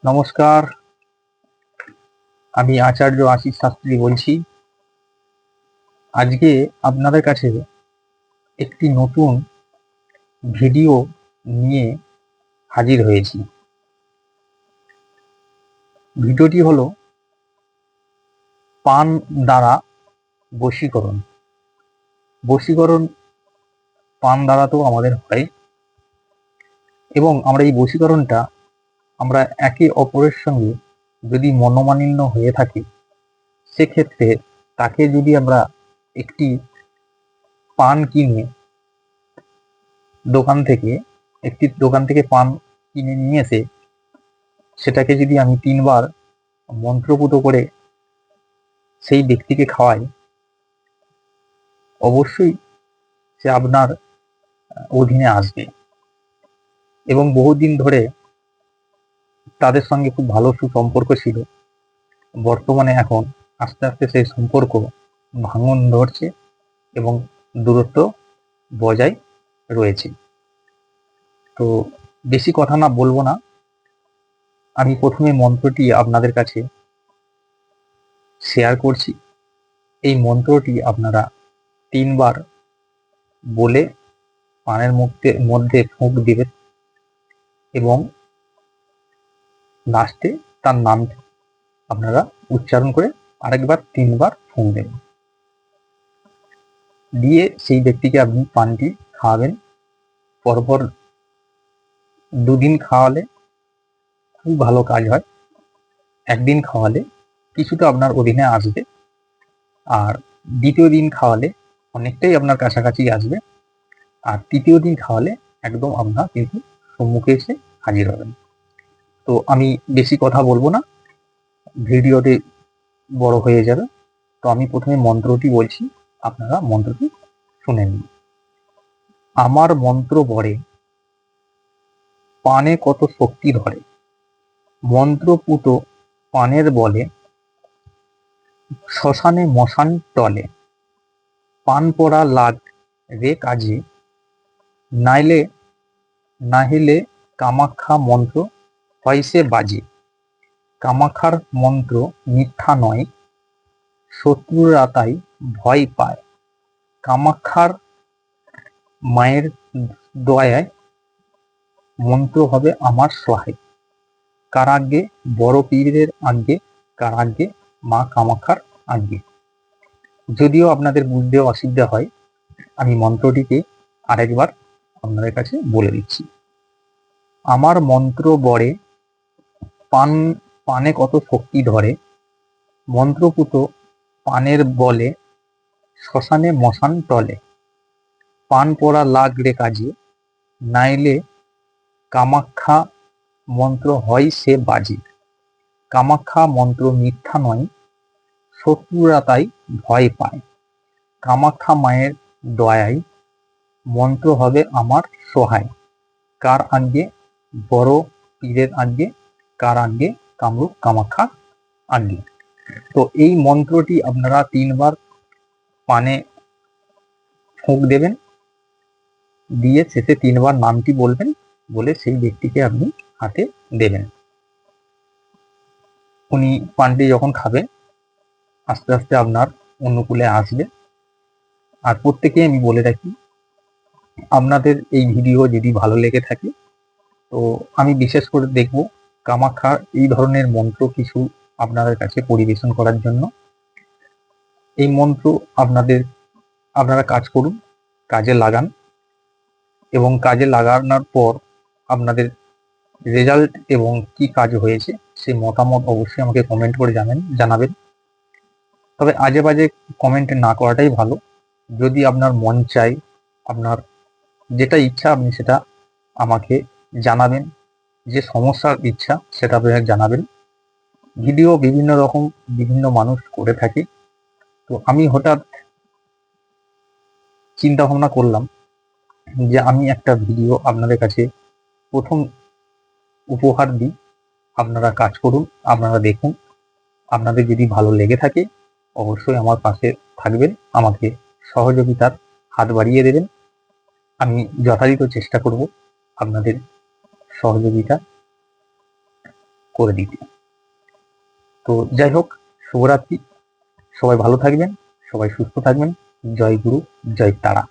নমস্কার, আমি আচার্য আশিস শাস্ত্রী বলছি। আজকে আপনাদের কাছে একটি নতুন ভিডিও নিয়ে হাজির হয়েছি। ভিডিওটি হলো পান দ্বারা বশীকরণ। বশীকরণ পান দ্বারা তো আমাদের হয়, এবং আমরা এই বশীকরণটা আমরা একে অপরের সঙ্গে যদি মনোমালিন্য হয়ে থাকে, সেক্ষেত্রে তাকে যদি আমরা একটি পান কিনে দোকান থেকে পান কিনে নিয়ে এসে সেটাকে যদি আমি 3 বার মন্ত্রপুত করে সেই ব্যক্তিকে খাওয়াই, অবশ্যই সে আপনার অধীনে আসবে এবং বহুদিন ধরে তাদের সঙ্গে খুব ভালো সুসম্পর্ক ছিল। বর্তমানে এখন আস্তে আস্তে সেই সম্পর্ক ভাঙন ধরছে এবং দূরত্ব বজায় রয়েছে। তো বেশি কথা না বলবো না, আমি প্রথমে মন্ত্রটি আপনাদের কাছে শেয়ার করছি। এই মন্ত্রটি আপনারা 3 বার বলে পানের মধ্যে ফুঁক দিবেন এবং লাস্টে তার নাম আপনারা উচ্চারণ করে আরেকবার 3 বার ফুঁক দেবেন, দিয়ে সেই ব্যক্তিকে আপনি পানটি খাওয়াবেন। পরপর 2 দিন খাওয়ালে খুব ভালো কাজ হয়। 1 দিন খাওয়ালে কিছুটা আপনার অধীনে আসবে, আর দ্বিতীয় দিন খাওয়ালে অনেকটাই আপনার কাছাকাছি আসবে, আর তৃতীয় দিন খাওয়ালে একদম আপনার কিন্তু সম্মুখে এসে হাজির হবেন। তো আমি বেশি কথা বলবো না, ভিডিওটি বড় হয়ে যাবে। তো আমি প্রথমে মন্ত্রটি বলছি, আপনারা মন্ত্রটি শুনে নিন। আমার মন্ত্র বড়ে, পানে কত শক্তি ধরে, মন্ত্রপুত পানের বলে, শ্মশানে মশান টলে, পান পড়া লাগ রে কাজে, নাহিলে কামাখ্যা মন্ত্র হয় সে বাজে। কামাখ্যার মন্ত্র মিথ্যা নয়, শত্রুরা তাই ভয় পায়। কামাখ্যার মায়ের দয়ায় মন্ত্র হবে আমার সহায়। কার আজ্ঞে? বড় পীরের আজ্ঞে। কার আজ্ঞে? মা কামাখ্যার আজ্ঞে। যদিও আপনাদের বুঝতে অসুবিধা হয়, আমি মন্ত্রটিকে আরেকবার আপনাদের কাছে বলে দিচ্ছি। আমার মন্ত্র বড়ে, পানে কত শক্তি ধরে, মন্ত্রপুত পানের বলে, শ্মশানে মশান টলে, পান পড়া লাগরে কাজে, নাইলে কামাখ্যা মন্ত্র হয় সে বাজে। কামাখ্যা মন্ত্র মিথ্যা নয়, শত্রুরা তাই ভয় পায়। কামাখ্যা মায়ের দয়ায় মন্ত্র হবে আমার সহায়। কার আজ্ঞে? বড় পীরের আজ্ঞে। কার আজ্ঞে? কামরূপ কামাখ্যা আজ্ঞে। তো এই মন্ত্রটি আপনারা 3 বার পানে ফুঁক দেবেন, দিয়ে শেষে 3 বার নামটি বলবেন, বলে সেই ব্যক্তিকে আপনি হাতে দেবেন। উনি পানটি যখন খাবে আস্তে আস্তে আপনার অনুকূলে আসবে। আর প্রত্যেকেই আমি বলে রাখি, আপনাদের এই ভিডিও যদি ভালো লেগে থাকে, তো আমি বিশেষ করে দেখব কামাখ্যার এই ধরনের মন্ত্র কিছু আপনাদের কাছে পরিবেশন করার জন্য। এই মন্ত্র আপনারা কাজ করুন, কাজে লাগান, এবং কাজে লাগানোর পর আপনাদের রেজাল্ট এবং কি কাজ হয়েছে সেই মতামত অবশ্যই আমাকে কমেন্ট করে জানাবেন। তবে আজে বাজে কমেন্ট না করাটাই ভালো। যদি আপনার মন চাই, আপনার যেটা ইচ্ছা আপনি সেটা আমাকে জানাবেন, যে সমস্যার ইচ্ছা সেটা আপনাকে জানাবেন। ভিডিও বিভিন্ন রকম বিভিন্ন মানুষ করে থাকে, তো আমি হঠাৎ চিন্তা ভাবনা করলাম যে আমি একটা ভিডিও আপনাদের কাছে প্রথম উপহার দিই। আপনারা কাজ করুন, আপনারা দেখুন, আপনাদের যদি ভালো লেগে থাকে অবশ্যই আমার পাশে থাকবেন, আমাকে সহযোগিতার হাত বাড়িয়ে দেবেন। আমি যথাযথ চেষ্টা করব আপনাদের সহযোগিতা করে দিতে। তো যাই হোক, শুভরাত্রি, সবাই ভালো থাকবেন, সবাই সুস্থ থাকবেন। জয় গুরু, জয় তারা।